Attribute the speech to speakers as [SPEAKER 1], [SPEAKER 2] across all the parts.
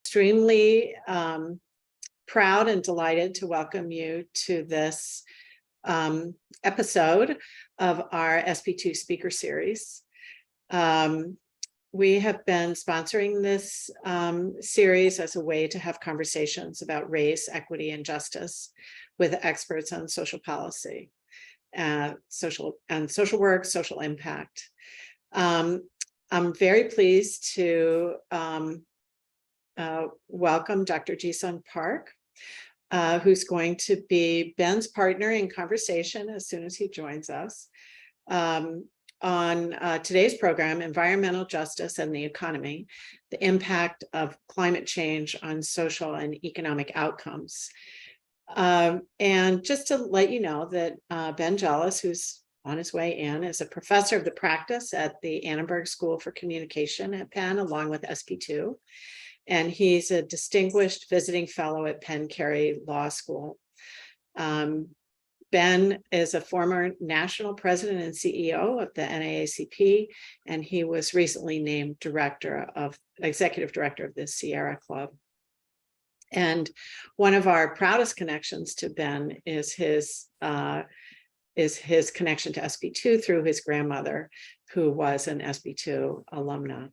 [SPEAKER 1] Extremely proud and delighted to welcome you to this episode of our SP2 Speaker Series. We have been sponsoring this series as a way to have conversations about race, equity, and justice with experts on social policy, social work, social impact. I'm very pleased to welcome Dr. Jisung Park, who's going to be Ben's partner in conversation as soon as he joins us on today's program, Environmental Justice and the Economy, the Impact of Climate Change on Social and Economic Outcomes. And just to let you know that Ben Jealous, who's on his way in, is a professor of the practice at the Annenberg School for Communication at Penn, along with SP2. And he's a distinguished visiting fellow at Penn Carey Law School. Ben is a former national president and CEO of the NAACP, and he was recently named executive director of the Sierra Club. And one of our proudest connections to Ben is his connection to SP2 through his grandmother, who was an SP2 alumna.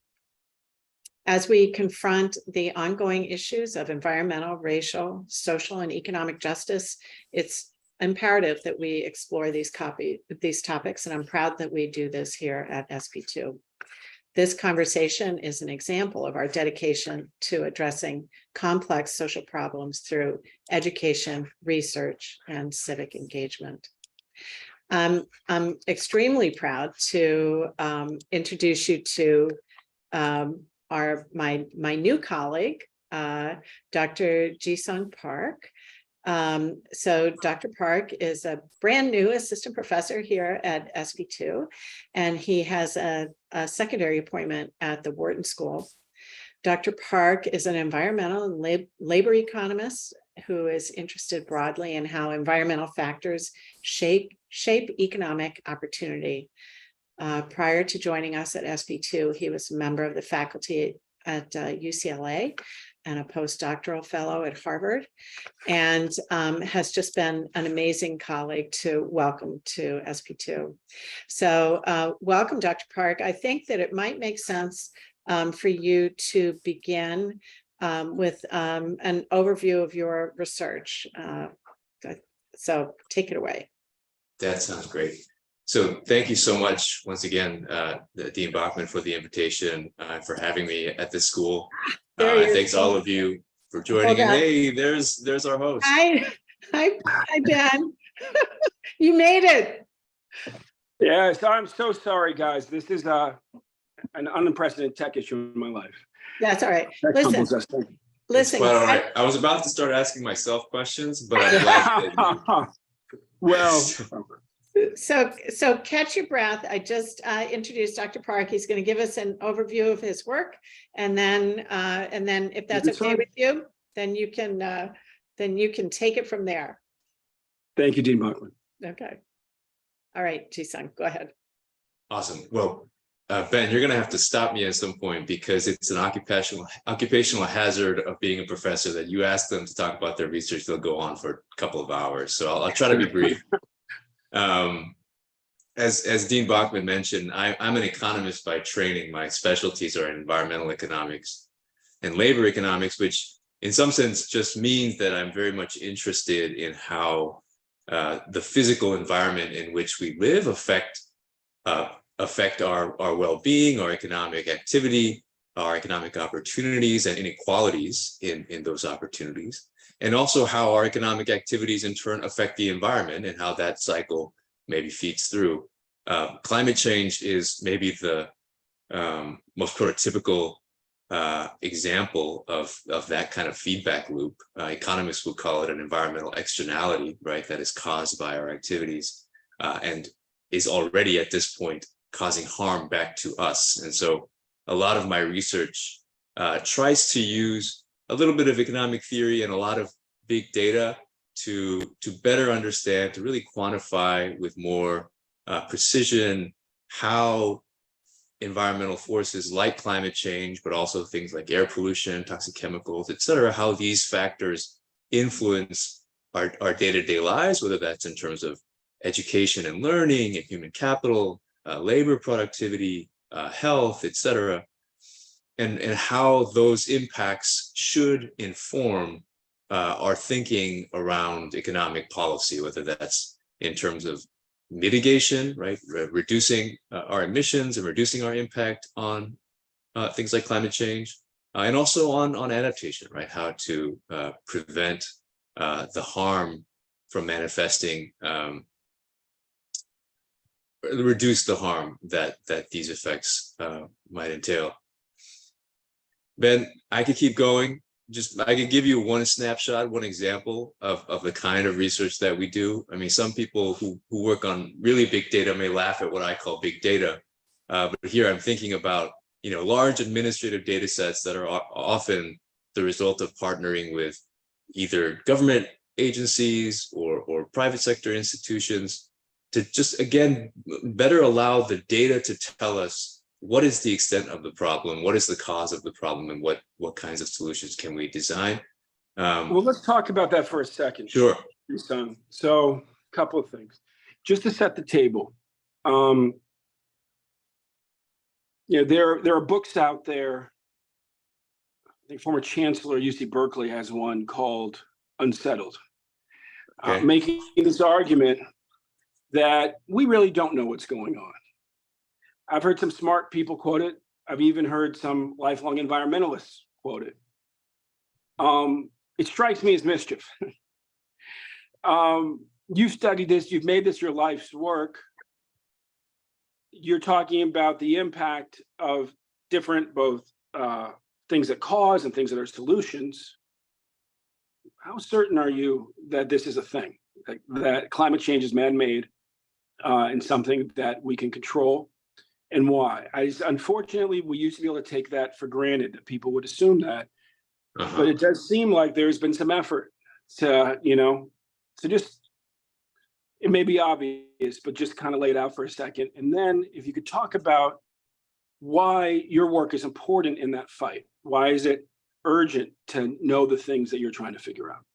[SPEAKER 1] As we confront the ongoing issues of environmental, racial, social, and economic justice, it's imperative that we explore these topics, and I'm proud that we do this here at SP2. This conversation is an example of our dedication to addressing complex social problems through education, research, and civic engagement. I'm extremely proud to introduce you to my new colleague, Dr. Jisung Park. So Dr. Park is a brand new assistant professor here at SP2, and he has a secondary appointment at the Wharton School. Dr. Park is an environmental and labor economist who is interested broadly in how environmental factors shape economic opportunity. Prior to joining us at SP2, he was a member of the faculty at UCLA and a postdoctoral fellow at Harvard, and has just been an amazing colleague to welcome to SP2. So welcome, Dr. Park. I think that it might make sense for you to begin with an overview of your research. So take it away.
[SPEAKER 2] That sounds great. So thank you so much once again, Dean Bachman, for the invitation, for having me at this school. And thanks all of you for joining. And hey, there's our host.
[SPEAKER 1] Hi, Ben. You made it.
[SPEAKER 3] Yes, I'm so sorry, guys. This is an unprecedented tech issue in my life.
[SPEAKER 1] That's all right.
[SPEAKER 2] Listen. Quite all right. I was about to start asking myself questions, but I'm glad that you...
[SPEAKER 3] Well.
[SPEAKER 1] So catch your breath. I just introduced Dr. Park. He's going to give us an overview of his work, and then if that's okay with you, then you can take it from there.
[SPEAKER 3] Thank you, Dean Bachman.
[SPEAKER 1] Okay. All right, Jisung, go ahead.
[SPEAKER 2] Awesome. Well, Ben, you're going to have to stop me at some point, because it's an occupational hazard of being a professor that you ask them to talk about their research, they'll go on for a couple of hours. So I'll try to be brief. As Dean Bachman mentioned, I'm an economist by training. My specialties are in environmental economics and labor economics, which in some sense just means that I'm very much interested in how the physical environment in which we live affect our well-being, our economic activity, our economic opportunities, and inequalities in those opportunities. And also how our economic activities in turn affect the environment and how that cycle maybe feeds through. Climate change is maybe the most prototypical example of that kind of feedback loop. Economists would call it an environmental externality, right? That is caused by our activities and is already at this point causing harm back to us. And so a lot of my research tries to use a little bit of economic theory and a lot of big data to better understand, to really quantify with more precision how environmental forces like climate change, but also things like air pollution, toxic chemicals, et cetera, how these factors influence our day-to-day lives, whether that's in terms of education and learning and human capital, labor productivity, health, et cetera, and how those impacts should inform our thinking around economic policy, whether that's in terms of mitigation, right, reducing our emissions and reducing our impact on things like climate change, and also on adaptation, right, how to prevent the harm from manifesting, reduce the harm that these effects might entail. Ben, I could keep going. I could give you one snapshot, one example of the kind of research that we do. I mean, some people who work on really big data may laugh at what I call big data, but here I'm thinking about, you know, large administrative data sets that are often the result of partnering with either government agencies or private sector institutions to just, again, better allow the data to tell us what is the extent of the problem, what is the cause of the problem, and what kinds of solutions can we design.
[SPEAKER 3] Well, let's talk about that for a second.
[SPEAKER 2] Sure.
[SPEAKER 3] So a couple of things, just to set the table. You know, there are books out there. I think former Chancellor UC Berkeley has one called Unsettled,
[SPEAKER 2] Okay.
[SPEAKER 3] making this argument that we really don't know what's going on. I've heard some smart people quote it. I've even heard some lifelong environmentalists quote it. It strikes me as mischief. You've studied this, you've made this your life's work. You're talking about the impact of different, both things that cause and things that are solutions. How certain are you that this is a thing, that climate change is man-made and something that we can control? And why? Unfortunately, we used to be able to take that for granted, that people would assume that. But it does seem like there's been some effort to, you know, to just, it may be obvious, but just kind of lay it out for a second. And then if you could talk about why your work is important in that fight. Why is it urgent to know the things that you're trying to figure out?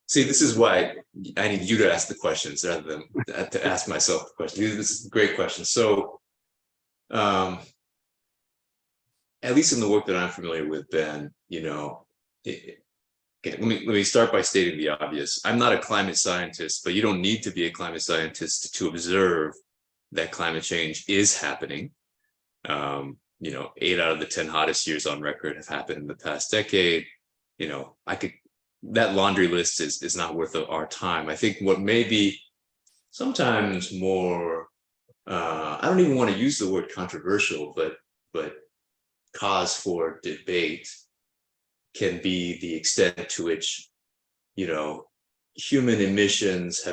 [SPEAKER 2] See, this is why I need you to ask the questions rather than to ask myself the questions. This is a great question. So, at least in the work that I'm familiar with, Ben, you know, okay, let me start by stating the obvious. I'm not a climate scientist, but you don't need to be a climate scientist to observe that climate change is happening. You know, 8 out of the 10 hottest years on record have happened in the past decade. You know, that laundry list is not worth our time. I think what may be sometimes more, I don't even want to use the word controversial, but cause for debate can be the extent to which, you know, human emissions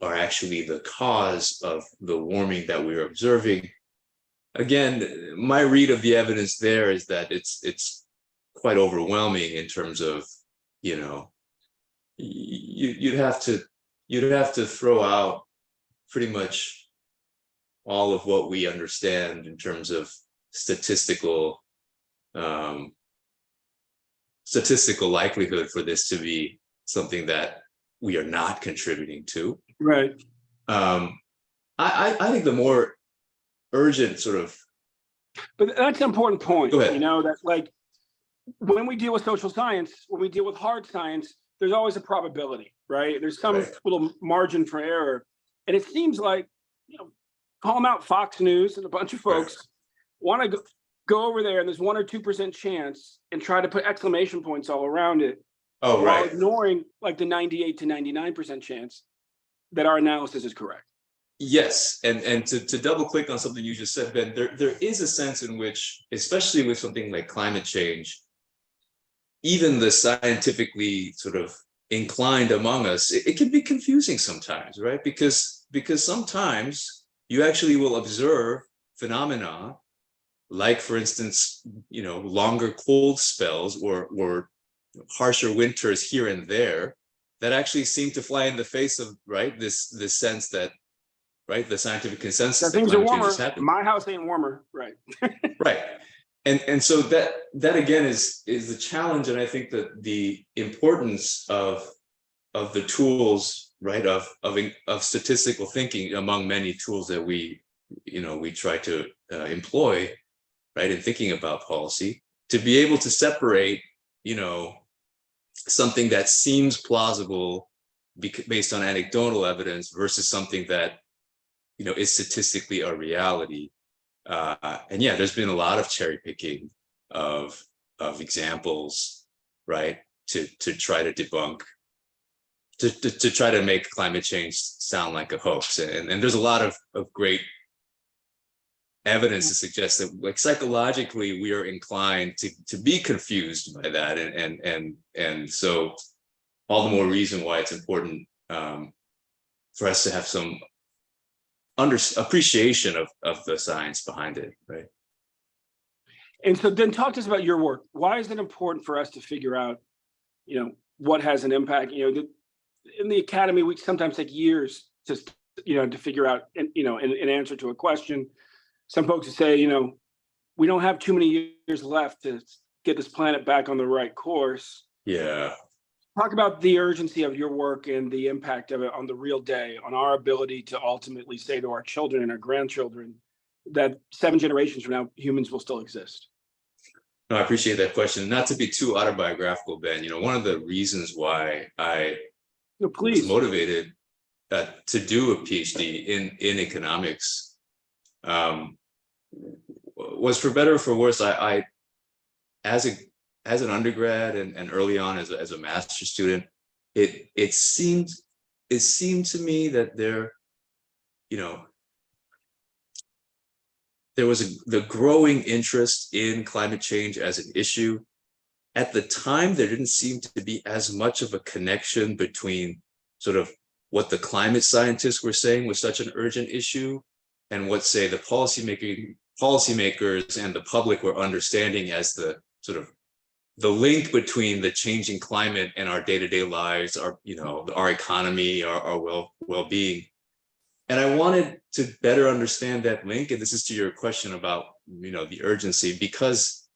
[SPEAKER 2] are actually the cause of the warming that we're observing. Again, my read of the evidence there is that it's quite overwhelming in terms of, you know, you'd have to throw out pretty much all of what we understand in terms of statistical likelihood for this to be something that we are not contributing to.
[SPEAKER 3] Right.
[SPEAKER 2] I think the more urgent sort of,
[SPEAKER 3] but that's an important point.
[SPEAKER 2] Go ahead.
[SPEAKER 3] You know, that like when we deal with social science, when we deal with hard science, there's always a probability, right? There's some little margin for error. And it seems like, you know, call them out, Fox News and a bunch of folks want to go over there and there's 1 or 2% chance and try to put exclamation points all around it. While ignoring like the 98 to 99% chance that our analysis is correct.
[SPEAKER 2] Yes, and to double click on something you just said, Ben, there is a sense in which, especially with something like climate change, even the scientifically sort of inclined among us, it can be confusing sometimes, right? Because sometimes you actually will observe phenomena like, for instance, you know, longer cold spells or harsher winters here and there that actually seem to fly in the face of, right, this sense that right? The scientific consensus
[SPEAKER 3] That
[SPEAKER 2] that
[SPEAKER 3] things are
[SPEAKER 2] climate change
[SPEAKER 3] warmer.
[SPEAKER 2] is happening.
[SPEAKER 3] My house ain't warmer, right?
[SPEAKER 2] Right. And so that again is the challenge. And I think that the importance of the tools, right, of statistical thinking among many tools that we try to employ, right, in thinking about policy, to be able to separate, something that seems plausible based on anecdotal evidence versus something that, is statistically a reality. And yeah, there's been a lot of cherry picking of examples, right, to try to debunk, to try to make climate change sound like a hoax. And there's a lot of great evidence to suggest that, like, psychologically we are inclined to be confused by that, and so all the more reason why it's important for us to have some appreciation of the science behind it, right?
[SPEAKER 3] And so then talk to us about your work. Why is it important for us to figure out, what has an impact? In the academy, we sometimes take years to figure out, an answer to a question. Some folks would say, we don't have too many years left to get this planet back on the right course.
[SPEAKER 2] Yeah.
[SPEAKER 3] Talk about the urgency of your work and the impact of it on the real day, on our ability to ultimately say to our children and our grandchildren that 7 generations from now, humans will still exist.
[SPEAKER 2] No, I appreciate that question. Not to be too autobiographical, Ben, one of the reasons why I was motivated to do a PhD in economics was, for better or for worse, I as an undergrad and early on as a master's student, it seemed to me that there was the growing interest in climate change as an issue. At the time, there didn't seem to be as much of a connection between sort of what the climate scientists were saying was such an urgent issue and what, say, the policymakers and the public were understanding as the sort of the link between the changing climate and our day-to-day lives, our economy, our well-being. And I wanted to better understand that link. And this is to your question about, the urgency, because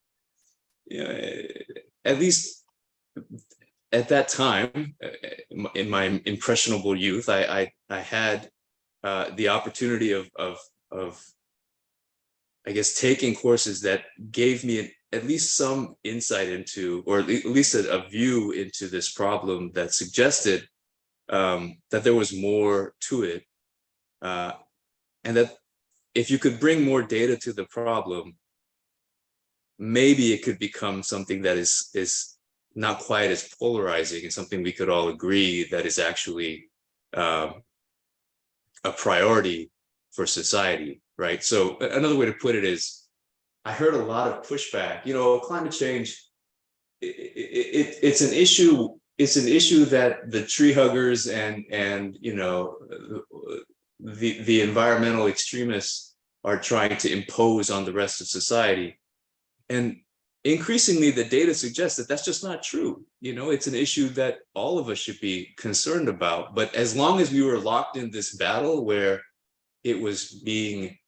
[SPEAKER 2] at least at that time, in my impressionable youth, I had the opportunity of I guess taking courses that gave me at least some insight into, or at least a view into this problem that suggested that there was more to it, and that if you could bring more data to the problem, maybe it could become something that is not quite as polarizing and something we could all agree that is actually a priority for society, right? So another way to put it is, I heard a lot of pushback. Climate change, it's an issue. It's an issue that the tree huggers and the environmental extremists are trying to impose on the rest of society. And increasingly, the data suggests that that's just not true. It's an issue that all of us should be concerned about. But as long as we were locked in this battle where it was being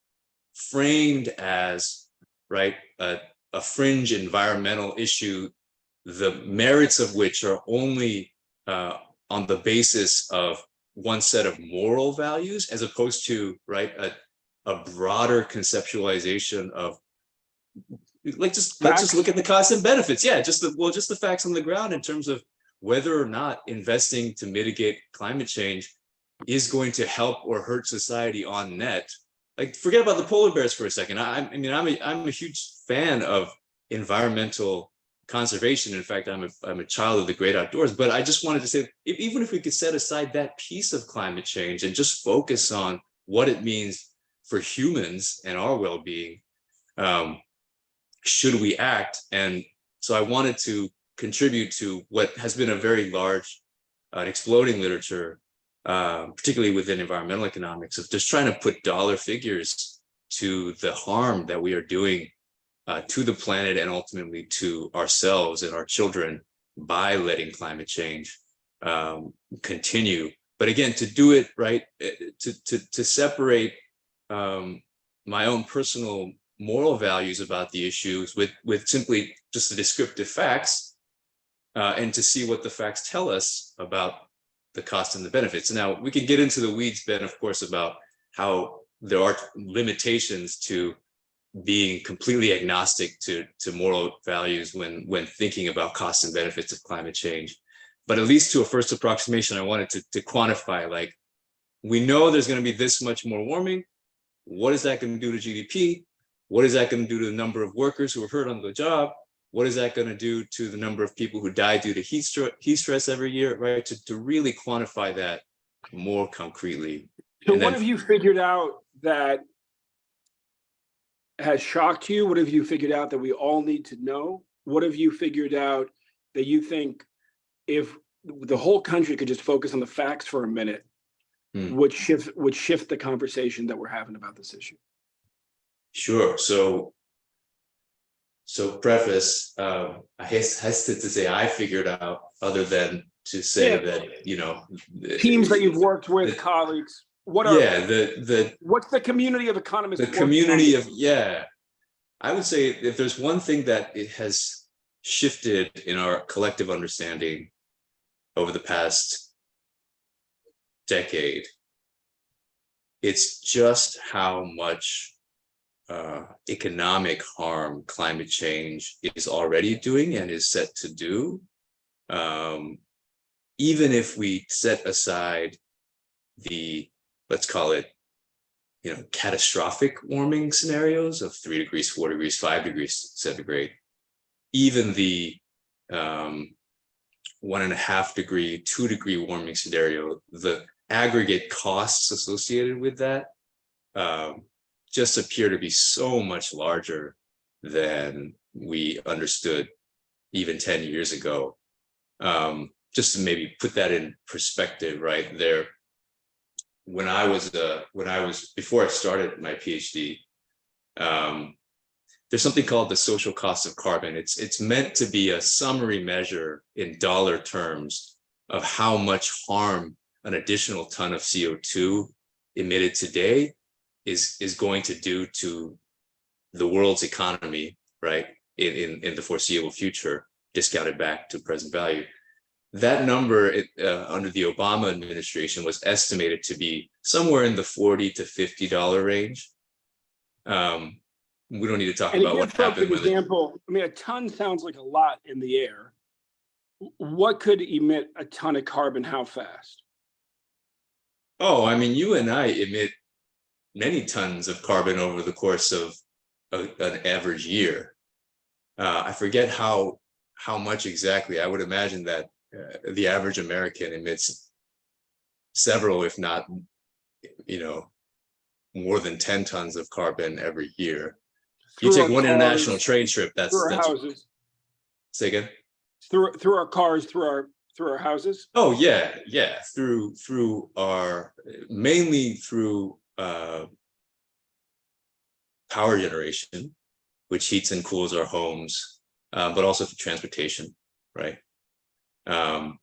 [SPEAKER 2] framed as, right, a fringe environmental issue, the merits of which are only on the basis of one set of moral values, as opposed to, right, a broader conceptualization of, let's just look at the costs and benefits. Yeah, just the facts on the ground in terms of whether or not investing to mitigate climate change is going to help or hurt society on net. Like, forget about the polar bears for a second. I'm a huge fan of environmental conservation. In fact, I'm a child of the great outdoors. But I just wanted to say, even if we could set aside that piece of climate change and just focus on what it means for humans and our well-being, should we act? And so I wanted to contribute to what has been a very large, exploding literature, particularly within environmental economics, of just trying to put dollar figures to the harm that we are doing to the planet and ultimately to ourselves and our children by letting climate change continue But again, to do it right, to separate my own personal moral values about the issues with simply just the descriptive facts, and to see what the facts tell us about the cost and the benefits. Now, we can get into the weeds, Ben, of course, about how there are limitations to being completely agnostic to moral values when thinking about costs and benefits of climate change. But at least to a first approximation, I wanted to quantify, like, we know there's going to be this much more warming. What is that going to do to GDP? What is that going to do to the number of workers who are hurt on the job? What is that going to do to the number of people who die due to heat stress every year, right? To really quantify that more concretely.
[SPEAKER 3] So what have you figured out that has shocked you? What have you figured out that we all need to know? What have you figured out that you think, if the whole country could just focus on the facts for a minute, would shift the conversation that we're having about this issue?
[SPEAKER 2] Sure. So preface, I hesitate to say I figured out, other than to say that, you know,
[SPEAKER 3] teams that you've worked with, colleagues. What are what's the community of economists?
[SPEAKER 2] The community of, I would say if there's one thing that it has shifted in our collective understanding over the past decade, it's just how much economic harm climate change is already doing and is set to do. Even if we set aside the, let's call it, you know, catastrophic warming scenarios of 3 degrees, 4 degrees, 5 degrees centigrade, even the 1.5 degree, 2 degree warming scenario, the aggregate costs associated with that just appear to be so much larger than we understood even 10 years ago. Just to maybe put that in perspective, right there, when I was before I started my PhD, there's something called the social cost of carbon. It's meant to be a summary measure in dollar terms of how much harm an additional ton of CO2 emitted today is going to do to the world's economy, right, in the foreseeable future, discounted back to present value. That number under the Obama administration was estimated to be somewhere in the $40 to $50 range. We don't need to talk about what happened with
[SPEAKER 3] example, I mean, a ton sounds like a lot in the air. What could emit a ton of carbon? How fast?
[SPEAKER 2] Oh, I mean, you and I emit many tons of carbon over the course of an average year. I forget how much exactly. I would imagine that the average American emits several, if not, you know, more than 10 tons of carbon every year. You take one international trade trip, that's
[SPEAKER 3] houses.
[SPEAKER 2] Say again?
[SPEAKER 3] Through our cars, through our houses.
[SPEAKER 2] Oh yeah, through our, mainly through power generation, which heats and cools our homes, but also for transportation, right? And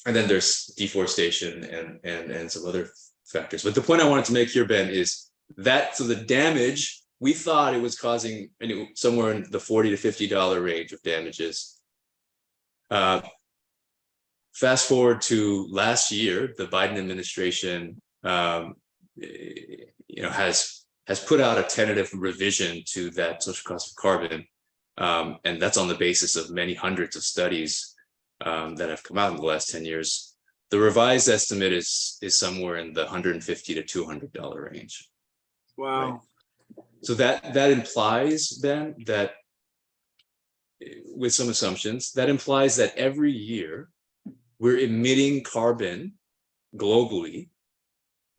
[SPEAKER 2] then there's deforestation and some other factors. But the point I wanted to make here, Ben, is that, so the damage, we thought it was causing somewhere in the $40 to $50 range of damages. Fast forward to last year, the Biden administration, has put out a tentative revision to that social cost of carbon, and that's on the basis of many hundreds of studies that have come out in the last 10 years. The revised estimate is somewhere in the $150 to $200 range.
[SPEAKER 3] Wow.
[SPEAKER 2] Right? So that implies then that, with some assumptions, that implies that every year we're emitting carbon globally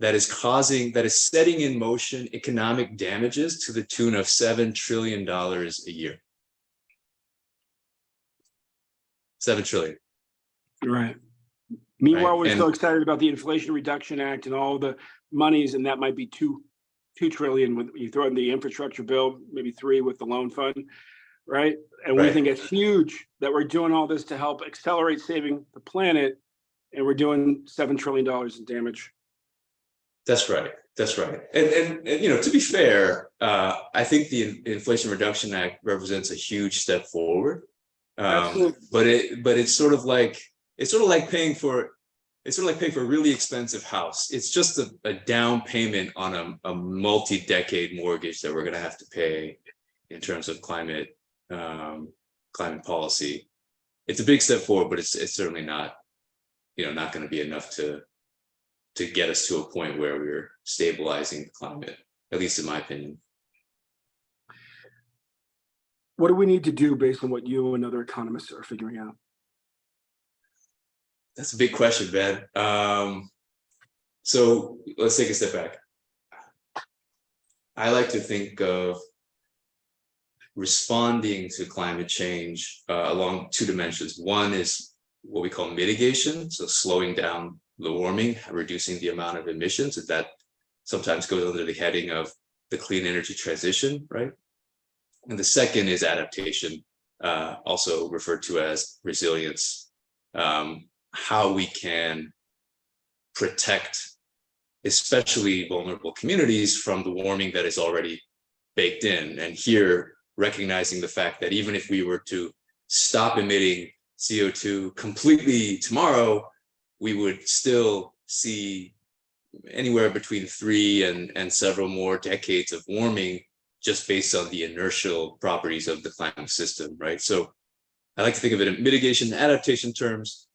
[SPEAKER 2] that is setting in motion economic damages to the tune of $7 trillion a year. 7 trillion.
[SPEAKER 3] Right. Meanwhile,
[SPEAKER 2] Right.
[SPEAKER 3] we're so excited about the Inflation Reduction Act and all the monies, and that might be $2 trillion with, you throw in the infrastructure bill, maybe 3 with the loan fund, right? And we think it's huge that we're doing all this to help accelerate saving the planet, and we're doing $7 trillion in damage.
[SPEAKER 2] That's right. That's right. And to be fair, I think the Inflation Reduction Act represents a huge step forward. But it's sort of like paying for a really expensive house. It's just a down payment on a multi-decade mortgage that we're going to have to pay in terms of climate policy. It's a big step forward, but it's certainly not going to be enough to get us to a point where we're stabilizing the climate, at least in my opinion.
[SPEAKER 3] What do we need to do based on what you and other economists are figuring out?
[SPEAKER 2] That's a big question, Ben. So let's take a step back. I like to think of responding to climate change along two dimensions. One is what we call mitigation, so slowing down the warming, reducing the amount of emissions, and that sometimes goes under the heading of the clean energy transition, right? And the second is adaptation, also referred to as resilience, how we can protect especially vulnerable communities from the warming that is already baked in. And here, recognizing the fact that even if we were to stop emitting CO2 completely tomorrow, we would still see anywhere between 3 and several more decades of warming just based on the inertial properties of the climate system, right? So I like to think of it in mitigation and adaptation terms.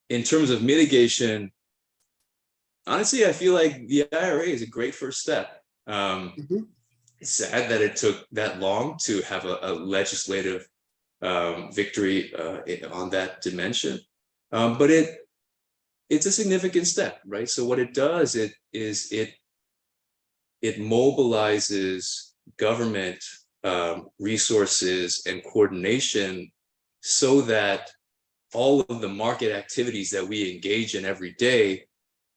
[SPEAKER 2] In terms of mitigation, honestly, I feel like the IRA is a great first step. It's sad that it took that long to have a legislative victory on that dimension, but it's a significant step, right? So what it does, it mobilizes government resources and coordination so that all of the market activities that we engage in every day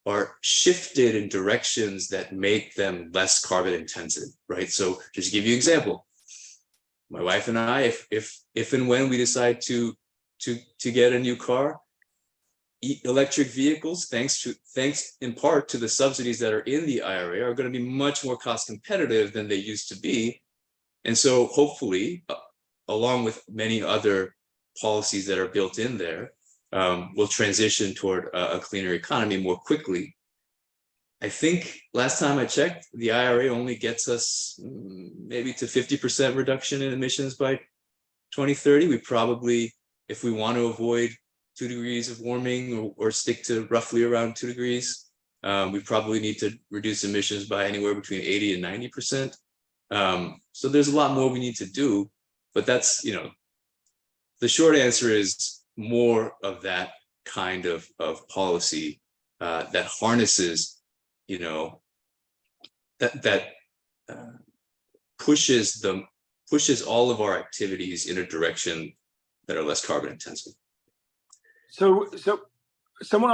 [SPEAKER 2] are shifted in directions that make them less carbon intensive, right? So just to give you an example, my wife and I, if and when we decide to get a new car, electric vehicles, thanks in part to the subsidies that are in the IRA, are going to be much more cost competitive than they used to be. And so hopefully, along with many other policies that are built in there, we'll transition toward a cleaner economy more quickly. I think last time I checked, the IRA only gets us maybe to 50% reduction in emissions by 2030. We probably, if we want to avoid 2 degrees of warming or stick to roughly around 2 degrees, we probably need to reduce emissions by anywhere between 80 and 90%. So there's a lot more we need to do, but that's, the short answer is more of that kind of policy that harnesses, that pushes all of our activities in a direction that are less carbon intensive.
[SPEAKER 3] So someone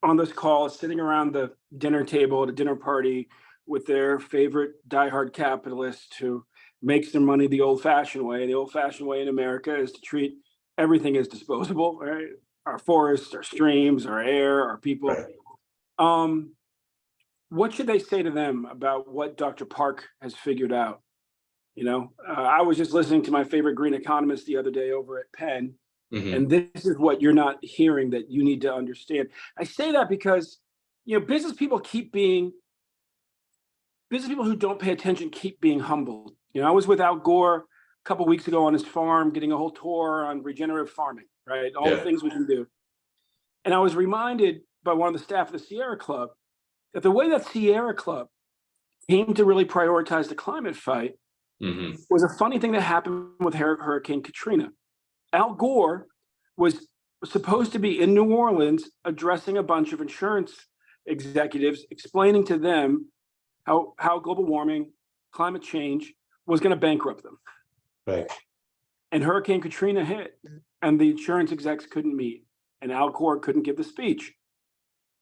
[SPEAKER 3] on this call is sitting around the dinner table at a dinner party with their favorite diehard capitalist who makes their money the old-fashioned way. The old-fashioned way in America is to treat everything as disposable, right? Our forests, our streams, our air, our people. Right. What should they say to them about what Dr. Park has figured out? I was just listening to my favorite green economist the other day over at Penn, and this is what you're not hearing that you need to understand. I say that because, business people who don't pay attention keep being humbled. I was with Al Gore a couple of weeks ago on his farm, getting a whole tour on regenerative farming, right? All the things we can do. And I was reminded by one of the staff of the Sierra Club that the way that Sierra Club came to really prioritize the climate fight was a funny thing that happened with Hurricane Katrina. Al Gore was supposed to be in New Orleans addressing a bunch of insurance executives, explaining to them how global warming, climate change was going to bankrupt them.
[SPEAKER 2] Right.
[SPEAKER 3] And Hurricane Katrina hit, and the insurance execs couldn't meet, and Al Gore couldn't give the speech.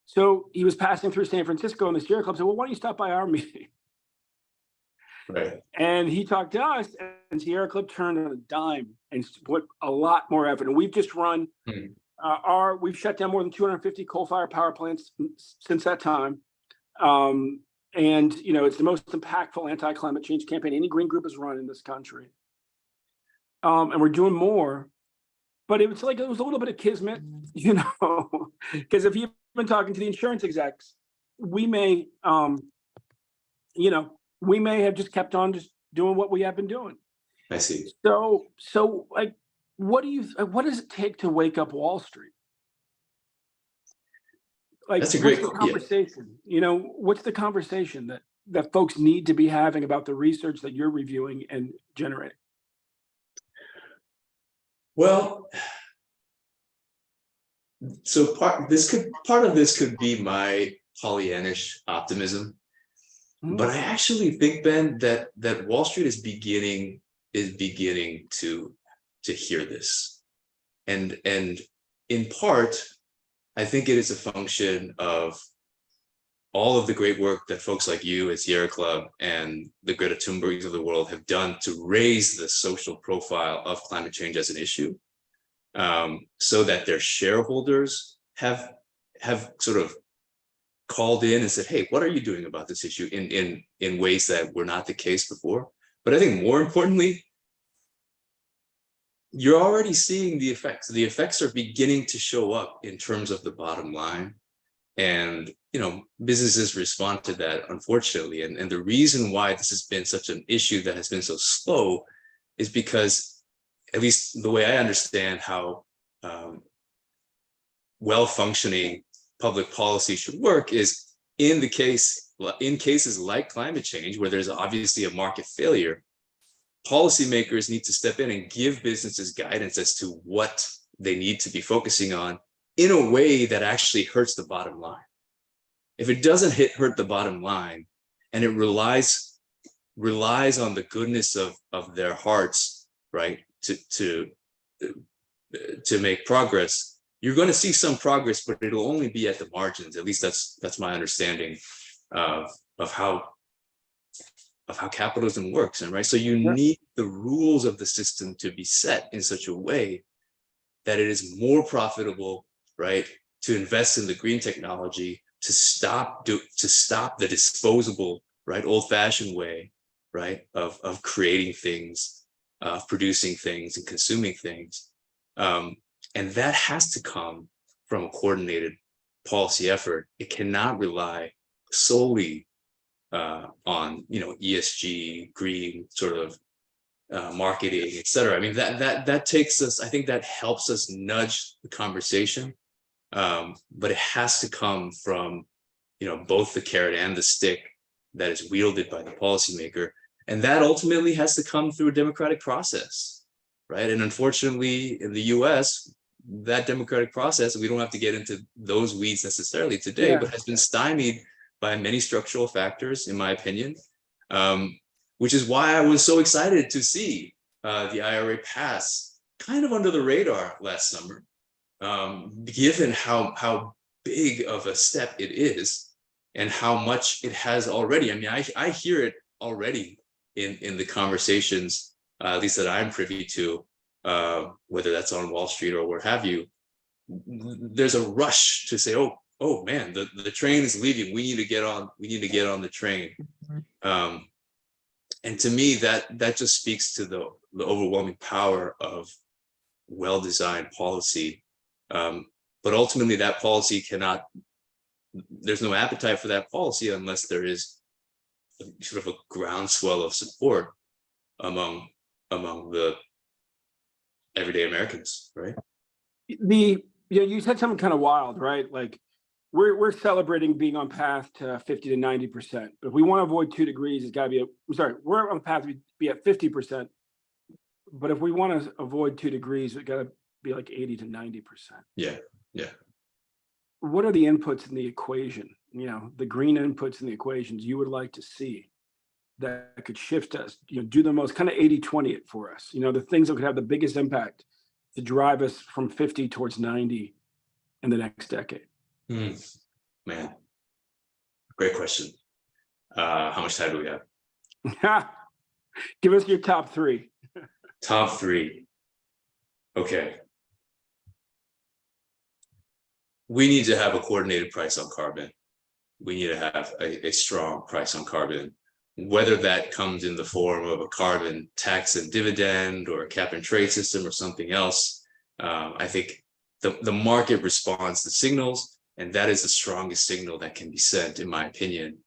[SPEAKER 3] So he was passing through San Francisco, and the Sierra Club said, well, why don't you stop by our meeting?
[SPEAKER 2] Right.
[SPEAKER 3] And he talked to us, and Sierra Club turned on a dime and put a lot more effort. And we've just run We've shut down more than 250 coal-fired power plants since that time. And, it's the most impactful anti-climate change campaign any green group has run in this country. And we're doing more, but it was a little bit of kismet, because if you've been talking to the insurance execs, we may have just kept on just doing what we have been doing.
[SPEAKER 2] I see.
[SPEAKER 3] So like, what does it take to wake up Wall Street? Like,
[SPEAKER 2] That's a great
[SPEAKER 3] conversation. What's the conversation that folks need to be having about the research that you're reviewing and generating?
[SPEAKER 2] Well, so part of this could be my Pollyannish optimism, but I actually think, Ben, that Wall Street is beginning to hear this, and in part, I think it is a function of all of the great work that folks like you at Sierra Club and the Greta Thunbergs of the world have done to raise the social profile of climate change as an issue, so that their shareholders have sort of called in and said, hey, what are you doing about this issue in ways that were not the case before? But I think more importantly, you're already seeing the effects. The effects are beginning to show up in terms of the bottom line. And, businesses respond to that, unfortunately. And the reason why this has been such an issue that has been so slow is because, at least the way I understand how well-functioning public policy should work, is in cases like climate change, where there's obviously a market failure, policymakers need to step in and give businesses guidance as to what they need to be focusing on in a way that actually hurts the bottom line. If it doesn't hurt the bottom line, and it relies on the goodness of their hearts, right, to make progress, you're going to see some progress, but it'll only be at the margins. At least that's my understanding of how capitalism works. And right, so you need the rules of the system to be set in such a way that it is more profitable, right, to invest in the green technology, to stop the disposable, right, old-fashioned way, right, of creating things, of producing things and consuming things. And that has to come from a coordinated policy effort. It cannot rely solely on ESG, green sort of marketing, et cetera. I mean, that takes us, I think that helps us nudge the conversation, but it has to come from both the carrot and the stick that is wielded by the policymaker, and that ultimately has to come through a democratic process, right? And unfortunately, in the U.S., that democratic process, we don't have to get into those weeds necessarily today, but has been stymied by many structural factors, in my opinion, which is why I was so excited to see the IRA pass kind of under the radar last summer, given how big of a step it is and how much it has already. I mean, I hear it already in the conversations, at least that I'm privy to, whether that's on Wall Street or what have you. There's a rush to say, oh man, the train is leaving. We need to get on the train. And to me, that just speaks to the overwhelming power of well-designed policy. But ultimately, that policy there's no appetite for that policy unless there is sort of a groundswell of support among the everyday Americans, right?
[SPEAKER 3] You said something kind of wild, right? Like, we're celebrating being on path to 50 to 90%. But if we want to avoid 2 degrees, it's got to be we're on path to be at 50%. But if we want to avoid 2 degrees, it got to be like 80 to 90%.
[SPEAKER 2] Yeah.
[SPEAKER 3] What are the inputs in the equation? The green inputs in the equations you would like to see that could shift us, do the most kind of 80-20 it for us, the things that could have the biggest impact to drive us from 50 towards 90 in the next decade.
[SPEAKER 2] Man, great question. How much time do we have?
[SPEAKER 3] Give us your top 3.
[SPEAKER 2] Top 3. Okay. we need to have a coordinated price on carbon. We need to have a strong price on carbon, whether that comes in the form of a carbon tax and dividend or a cap and trade system or something else. I think the market responds to signals, and that is the strongest signal that can be sent, in my opinion,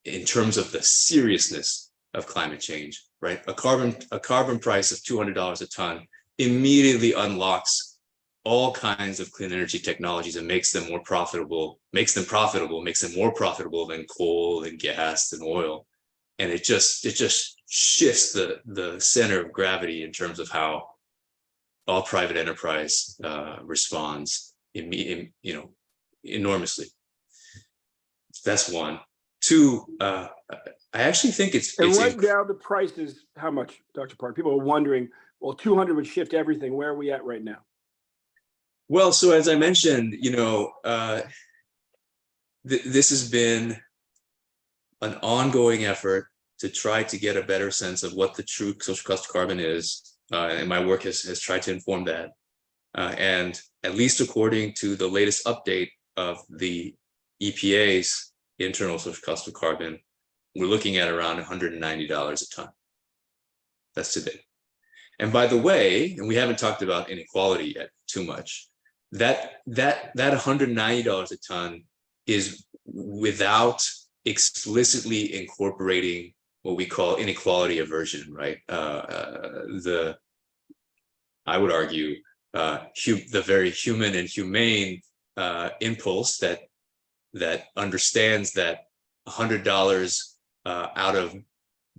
[SPEAKER 2] in terms of the seriousness of climate change, right? A carbon price of $200 a ton immediately unlocks all kinds of clean energy technologies and makes them more profitable, makes them more profitable than coal and gas and oil. And it just shifts the center of gravity in terms of how all private enterprise responds enormously. That's one. Two, I actually think it's
[SPEAKER 3] right now the price is how much, Dr. Park? People are wondering, well, 200 would shift everything. Where are we at right now?
[SPEAKER 2] Well, so as I mentioned, this has been an ongoing effort to try to get a better sense of what the true social cost of carbon is. And my work has tried to inform that. And at least according to the latest update of the EPA's internal social cost of carbon, we're looking at around $190 a ton. That's today. And by the way, and we haven't talked about inequality yet too much, that $190 a ton is without explicitly incorporating what we call inequality aversion, right? I would argue the very human and humane impulse that understands that $100 out of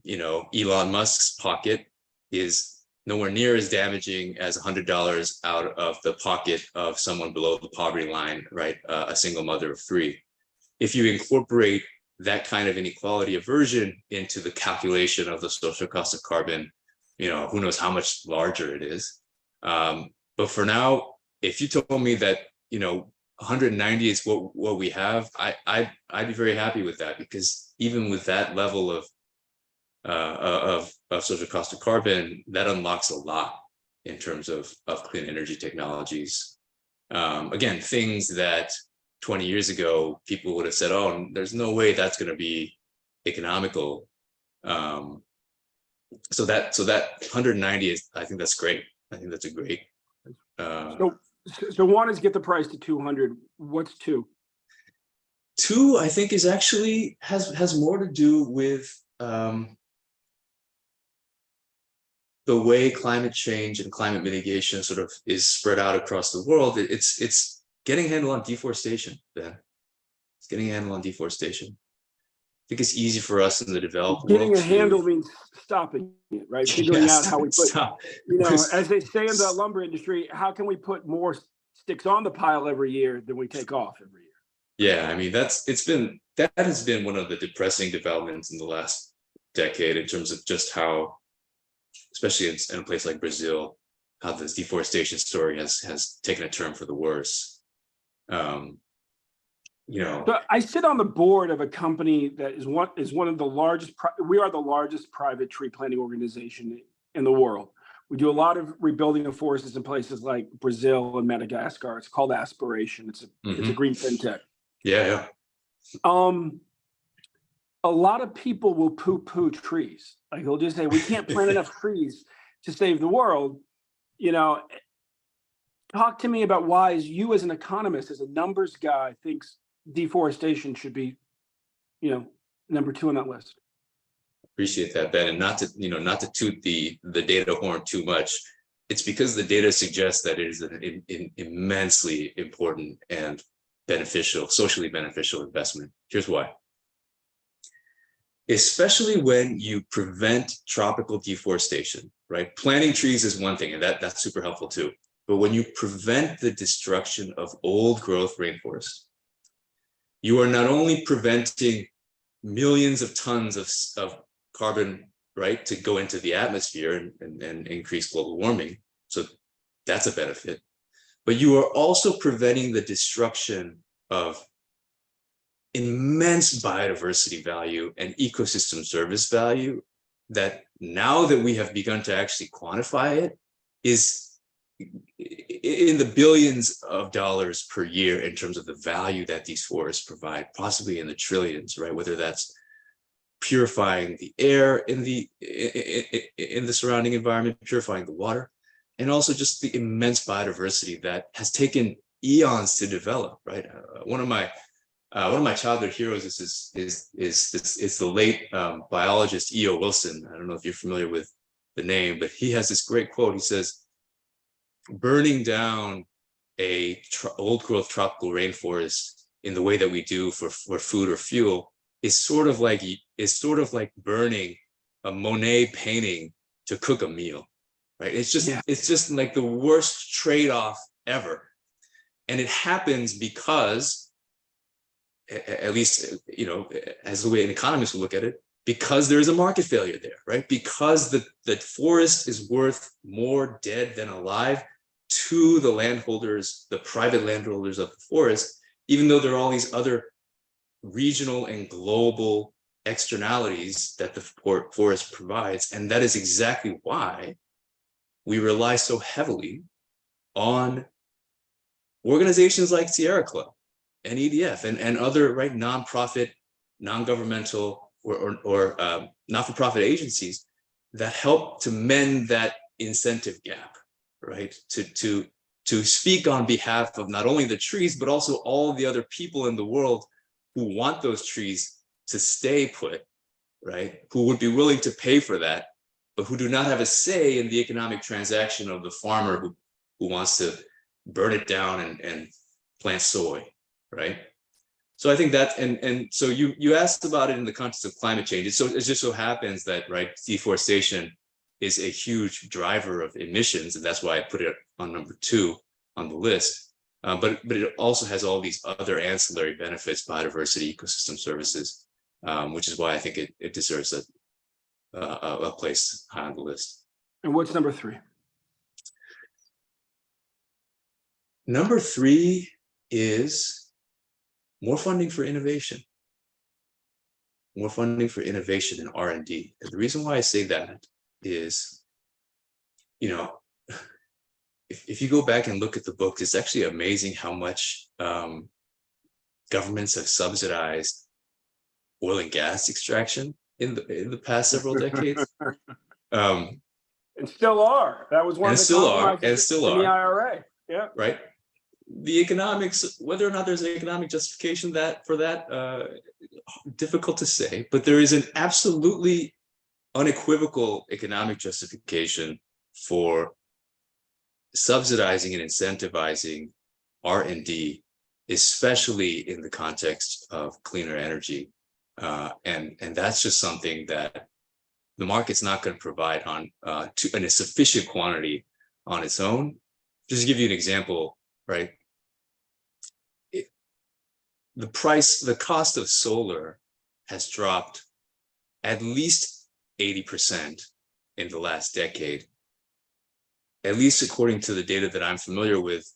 [SPEAKER 2] Elon Musk's pocket is nowhere near as damaging as $100 out of the pocket of someone below the poverty line, right? A single mother of three. If you incorporate that kind of inequality aversion into the calculation of the social cost of carbon, who knows how much larger it is. But for now, if you told me that 190 is what we have, I'd be very happy with that, because even with that level of social cost of carbon, that unlocks a lot in terms of clean energy technologies. Again, things that 20 years ago people would have said, "Oh, there's no way that's going to be economical." So that 190 is, I think that's great. I think that's a great.
[SPEAKER 3] So one is get the price to 200. What's two?
[SPEAKER 2] Two, I think, is actually has more to do with the way climate change and climate mitigation sort of is spread out across the world. It's getting a handle on deforestation, Ben. It's getting a handle on deforestation. I think it's easy for us in the developed world.
[SPEAKER 3] Getting a handle means stopping it, right? Figuring out how we put, as they say in the lumber industry, how can we put more sticks on the pile every year than we take off every year?
[SPEAKER 2] Yeah, I mean, that has been one of the depressing developments in the last decade in terms of just how, especially in a place like Brazil, how this deforestation story has taken a turn for the worse.
[SPEAKER 3] So I sit on the board of a company that is one of the largest. We are the largest private tree planting organization in the world. We do a lot of rebuilding of forests in places like Brazil and Madagascar. It's called Aspiration. It's a green fintech.
[SPEAKER 2] Yeah.
[SPEAKER 3] A lot of people will poo-poo trees. Like they'll just say, we can't plant enough trees to save the world. Talk to me about why you as an economist, as a numbers guy, thinks deforestation should be, number 2 on that list.
[SPEAKER 2] Appreciate that, Ben. And not to toot the data horn too much. It's because the data suggests that it is an immensely important and socially beneficial investment. Here's why. Especially when you prevent tropical deforestation, right? Planting trees is one thing, and that's super helpful too. But when you prevent the destruction of old growth rainforests, you are not only preventing millions of tons of carbon, right, to go into the atmosphere and increase global warming. So that's a benefit. But you are also preventing the destruction of immense biodiversity value and ecosystem service value that, now that we have begun to actually quantify it, is in the billions of dollars per year in terms of the value that these forests provide, possibly in the trillions, right? Whether that's purifying the air in the surrounding environment, purifying the water, and also just the immense biodiversity that has taken eons to develop, right? One of my childhood heroes is the late biologist E.O. Wilson. I don't know if you're familiar with the name, but he has this great quote. He says, burning down a old growth tropical rainforest in the way that we do for food or fuel is sort of like burning a Monet painting to cook a meal, right? It's just like the worst trade-off ever. And it happens because, at least, you know, as the way an economist would look at it, because there's a market failure there, right? Because the forest is worth more dead than alive to the landholders, the private landholders of the forest, even though there are all these other regional and global externalities that the forest provides. And that is exactly why we rely so heavily on organizations like Sierra Club and EDF and other, right, nonprofit, non-governmental or not-for-profit agencies that help to mend that incentive gap, right? To speak on behalf of not only the trees, but also all the other people in the world who want those trees to stay put, right? Who would be willing to pay for that, but who do not have a say in the economic transaction of the farmer who wants to burn it down and plant soy, right? So I think that, and so you asked about it in the context of climate change. It just so happens that, right, deforestation is a huge driver of emissions, and that's why I put it on number 2 on the list. But it also has all these other ancillary benefits, biodiversity, ecosystem services, which is why I think it deserves a place high on the list.
[SPEAKER 3] And what's number 3?
[SPEAKER 2] Number 3 is more funding for innovation. More funding for innovation and R&D. And the reason why I say that is, you know, if you go back and look at the book, it's actually amazing how much governments have subsidized oil and gas extraction in the past several decades.
[SPEAKER 3] And still are. That was one of the compromises in the IRA. Yeah.
[SPEAKER 2] Right. The economics, whether or not there's an economic justification for that, difficult to say, but there is an absolutely unequivocal economic justification for subsidizing and incentivizing R&D, especially in the context of cleaner energy. And that's just something that the market's not going to provide in a sufficient quantity on its own. Just to give you an example, right? The cost of solar has dropped at least 80% in the last decade. At least according to the data that I'm familiar with,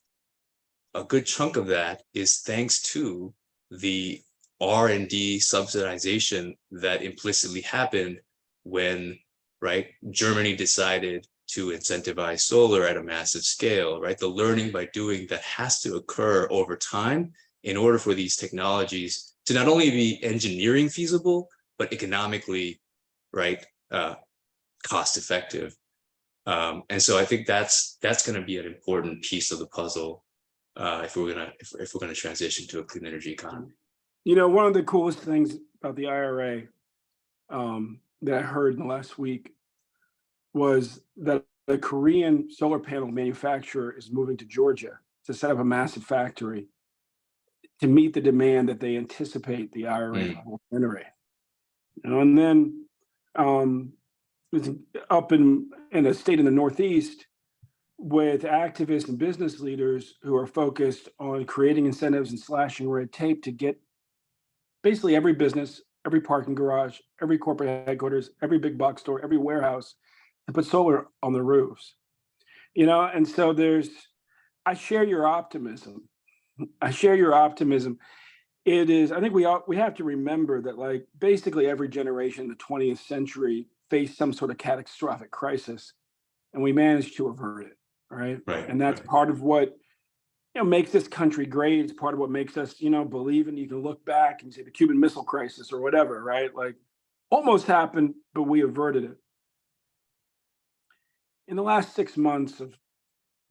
[SPEAKER 2] a good chunk of that is thanks to the R&D subsidization that implicitly happened when, right, Germany decided to incentivize solar at a massive scale, right? The learning by doing that has to occur over time in order for these technologies to not only be engineering feasible, but economically, right, cost effective. And so I think that's going to be an important piece of the puzzle if we're going to transition to a clean energy economy.
[SPEAKER 3] You know, one of the coolest things about the IRA that I heard in the last week was that the Korean solar panel manufacturer is moving to Georgia to set up a massive factory to meet the demand that they anticipate the IRA will generate. You know, and then it's up in a state in the Northeast with activists and business leaders who are focused on creating incentives and slashing red tape to get basically every business, every parking garage, every corporate headquarters, every big box store, every warehouse to put solar on the roofs. You know, and so I share your optimism. It is, I think we have to remember that, like, basically every generation in the 20th century faced some sort of catastrophic crisis, and we managed to avert it, right?
[SPEAKER 2] Right.
[SPEAKER 3] And that's
[SPEAKER 2] Right.
[SPEAKER 3] part of what makes this country great. It's part of what makes us, believe in. You can look back and say the Cuban Missile Crisis or whatever, right? Like almost happened, but we averted it. In the last 6 months of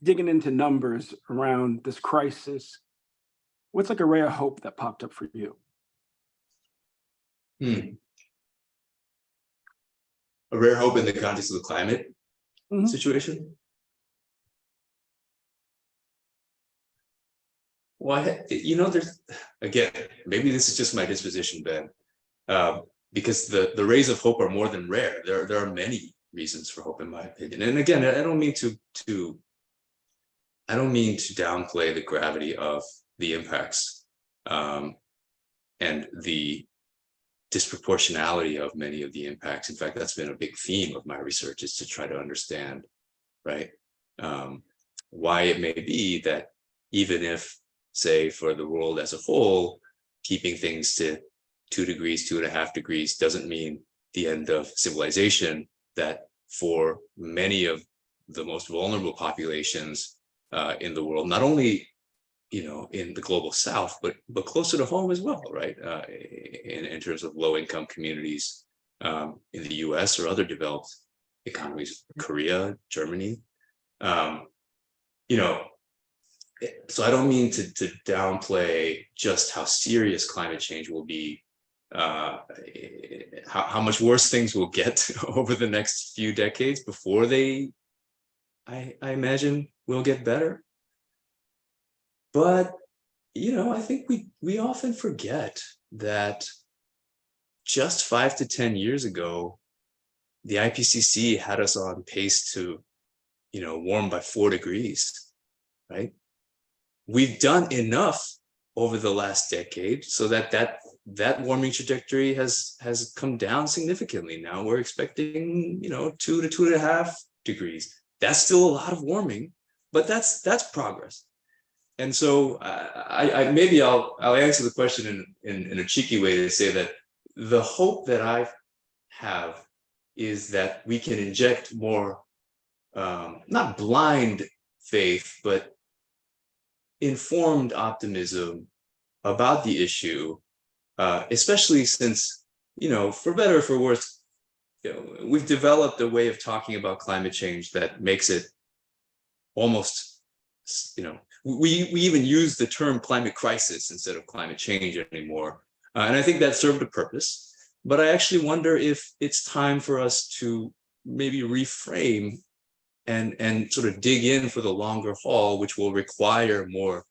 [SPEAKER 3] digging into numbers around this crisis, what's like a ray of hope that popped up for you?
[SPEAKER 2] A rare hope in the context of the climate situation. Well, there's, again, maybe this is just my disposition, Ben, because the rays of hope are more than rare. There are many reasons for hope, in my opinion. And again, I don't mean to downplay the gravity of the impacts, and the disproportionality of many of the impacts. In fact, that's been a big theme of my research, is to try to understand, right, why it may be that even if, say, for the world as a whole, keeping things to 2 degrees, 2.5 degrees doesn't mean the end of civilization, that for many of the most vulnerable populations in the world, not only in the global south, but closer to home as well, right? In terms of low income communities in the US or other developed economies, Korea, Germany. So I don't mean to downplay just how serious climate change will be, how much worse things will get over the next few decades before they, I imagine, will get better. But, I think we often forget that just 5 to 10 years ago, the IPCC had us on pace to, warm by 4 degrees, right? We've done enough over the last decade so that warming trajectory has come down significantly. Now we're expecting, 2 to 2.5 degrees. That's still a lot of warming, but that's progress. And so maybe I'll answer the question in a cheeky way to say that the hope that I have is that we can inject more, not blind faith, but informed optimism about the issue, especially since, for better or for worse, we've developed a way of talking about climate change that makes it almost, we even use the term climate crisis instead of climate change anymore. And I think that served a purpose. But I actually wonder if it's time for us to maybe reframe and sort of dig in for the longer haul, which will require more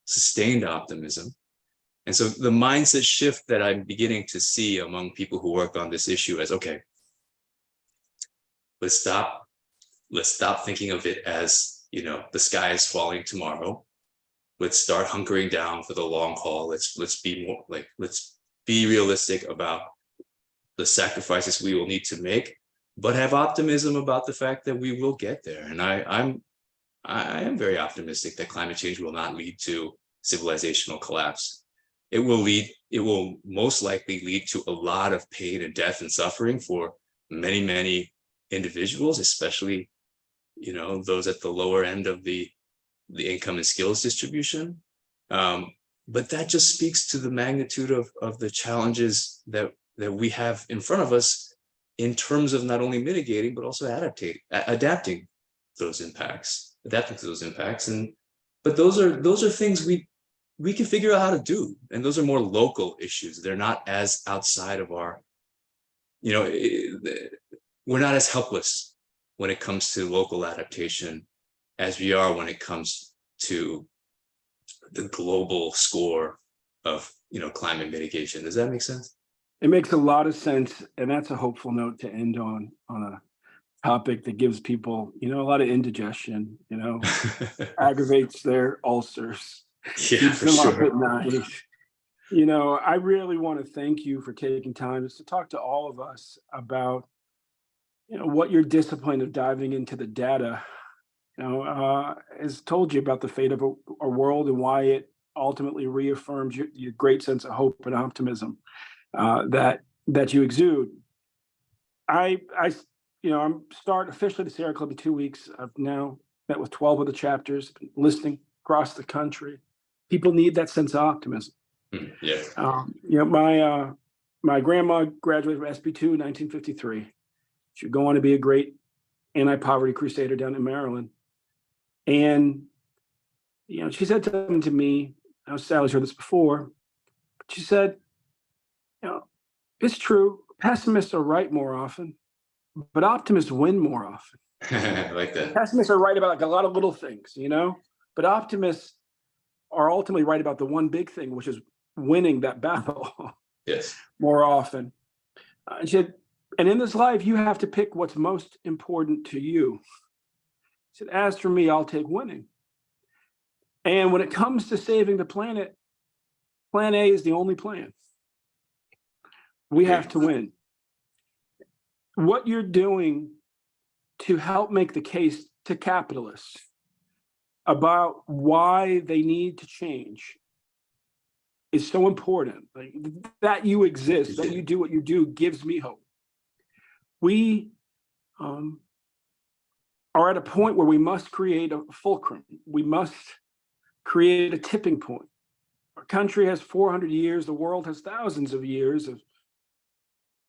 [SPEAKER 2] sustained optimism. And so the mindset shift that I'm beginning to see among people who work on this issue is, okay, let's stop thinking of it as, the sky is falling tomorrow. Let's start hunkering down for the long haul. Let's be realistic about the sacrifices we will need to make, but have optimism about the fact that we will get there. And I am very optimistic that climate change will not lead to civilizational collapse. It will most likely lead to a lot of pain and death and suffering for many, many individuals, especially, those at the lower end of the income and skills distribution. But that just speaks to the magnitude of the challenges that we have in front of us in terms of not only mitigating, but also adapting to those impacts. But those are things we can figure out how to do. And those are more local issues. They're not as outside of our, we're not as helpless when it comes to local adaptation as we are when it comes to the global score of, climate mitigation. Does that make sense?
[SPEAKER 3] It makes a lot of sense. And that's a hopeful note to end on a topic that gives people, a lot of indigestion, aggravates their ulcers, keeps them up at night. I really want to thank you for taking time just to talk to all of us about, what your discipline of diving into the data, has told you about the fate of a world and why it ultimately reaffirms your great sense of hope and optimism that you exude. I I'm starting officially the Sierra Club in 2 weeks. I've now met with 12 of the chapters, listening across the country. People need that sense of optimism.
[SPEAKER 2] Yeah.
[SPEAKER 3] My grandma graduated from SP2 in 1953. She would go on to be a great anti-poverty crusader down in Maryland. And, she said something to me, Sally's heard this before, but she said, it's true, pessimists are right more often, but optimists win more often.
[SPEAKER 2] I like that.
[SPEAKER 3] Pessimists are right about like a lot of little things, but optimists are ultimately right about the one big thing, which is winning that battle.
[SPEAKER 2] Yes.
[SPEAKER 3] More often. She said, and in this life, you have to pick what's most important to you. She said, as for me, I'll take winning. And when it comes to saving the planet, plan A is the only plan. We have to win. What you're doing to help make the case to capitalists about why they need to change is so important. Like, that you exist, that you do what you do gives me hope. We are at a point where we must create a fulcrum. We must create a tipping point. Our country has 400 years. The world has thousands of years of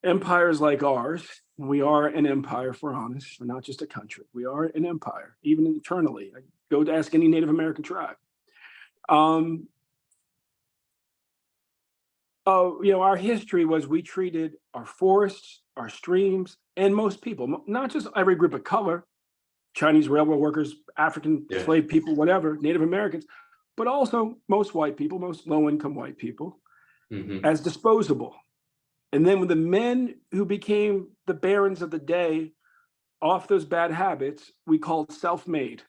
[SPEAKER 3] empires like ours. We are an empire, if we're honest. We're not just a country. We are an empire, even eternally. I go to ask any Native American tribe. Our history was we treated our forests, our streams, and most people, not just every group of color, Chinese railroad workers, African slave people, whatever, Native Americans, but also most white people, most low-income white people, as disposable. And then when the men who became the barons of the day off those bad habits, we called self-made,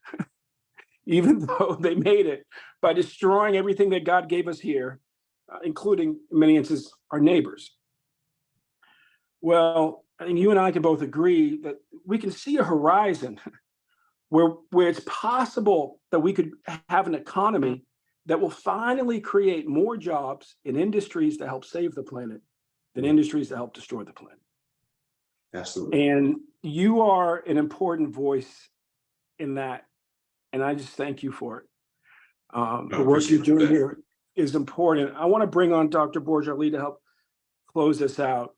[SPEAKER 3] even though they made it by destroying everything that God gave us here, including, in many instances, our neighbors. Well, I think you and I can both agree that we can see a horizon where it's possible that we could have an economy that will finally create more jobs in industries that help save the planet than industries that help destroy the planet.
[SPEAKER 2] Absolutely.
[SPEAKER 3] And you are an important voice in that. And I just thank you for it. The work you're doing here is important. I want to bring on Dr. Bourgeois to help close this out.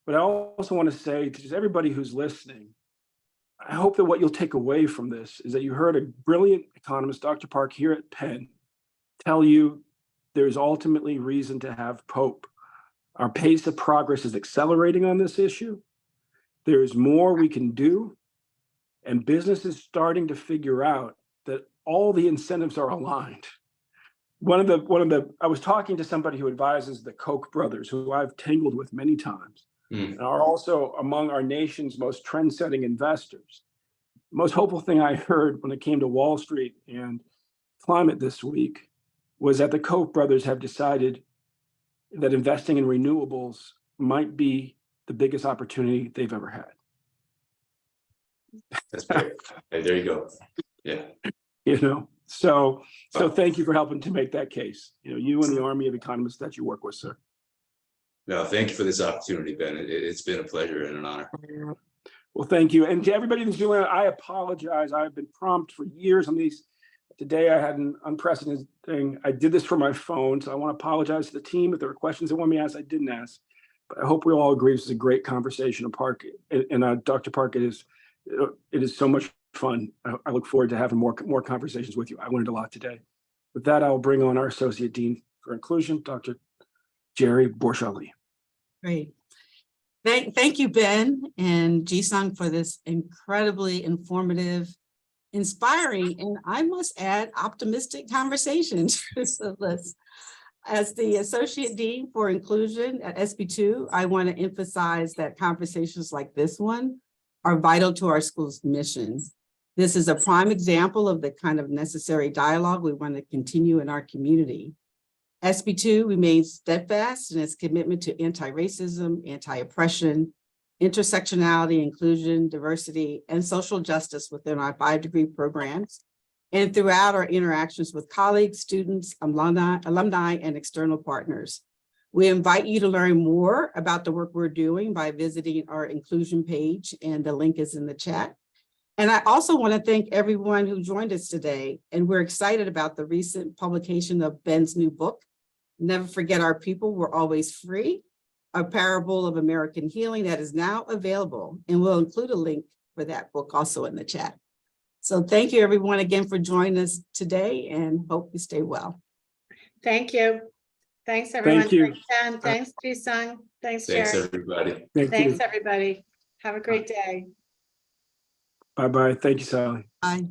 [SPEAKER 3] But I also want to say to just everybody who's listening, I hope that what you'll take away from this is that you heard a brilliant economist, Dr. Park, here at Penn, tell you there's ultimately reason to have hope. Our pace of progress is accelerating on this issue. There's more we can do. And business is starting to figure out that all the incentives are aligned. I was talking to somebody who advises the Koch brothers, who I've tangled with many times, and are also among our nation's most trend-setting investors. The most hopeful thing I heard when it came to Wall Street and climate this week was that the Koch brothers have decided that investing in renewables might be the biggest opportunity they've ever had.
[SPEAKER 2] That's great. Hey, there you go. Yeah.
[SPEAKER 3] So thank you for helping to make that case. You and the army of economists that you work with, sir.
[SPEAKER 2] No, thank you for this opportunity, Ben. It's been a pleasure and an honor.
[SPEAKER 3] Well, thank you. And to everybody in Zoom, I apologize. I've been prompt for years on these. Today I had an unprecedented thing. I did this from my phone, so I want to apologize to the team if there were questions they want me to ask I didn't ask. But I hope we all agree this is a great conversation. Park and Dr. Park, it is so much fun. I look forward to having more conversations with you. I learned a lot today. With that, I'll bring on our Associate Dean for Inclusion, Dr. Jerry Bourgeois.
[SPEAKER 4] Great. Thank you, Ben and Jisung, for this incredibly informative, inspiring, and I must add, optimistic conversations. As the Associate Dean for Inclusion at SP2, I want to emphasize that conversations like this one are vital to our school's mission. This is a prime example of the kind of necessary dialogue we want to continue in our community. SP2 remains steadfast in its commitment to anti-racism, anti-oppression, intersectionality, inclusion, diversity, and social justice within our 5-degree programs and throughout our interactions with colleagues, students, alumni, and external partners. We invite you to learn more about the work we're doing by visiting our inclusion page, and the link is in the chat. And I also want to thank everyone who joined us today, and we're excited about the recent publication of Ben's new book, Never Forget Our People, We're Always Free, A Parable of American Healing, that is now available, and we'll include a link for that book also in the chat. So thank you everyone again for joining us today, and hope you stay well.
[SPEAKER 1] Thank you. Thanks, everyone.
[SPEAKER 3] Thank you.
[SPEAKER 1] Thanks, Dan. Thanks, Jisung. Thanks,
[SPEAKER 2] Thanks,
[SPEAKER 1] Jerry.
[SPEAKER 2] everybody.
[SPEAKER 3] Thank
[SPEAKER 1] Thanks,
[SPEAKER 3] you.
[SPEAKER 1] everybody. Have a great day.
[SPEAKER 3] Bye-bye. Thank you, Sally.
[SPEAKER 4] Bye.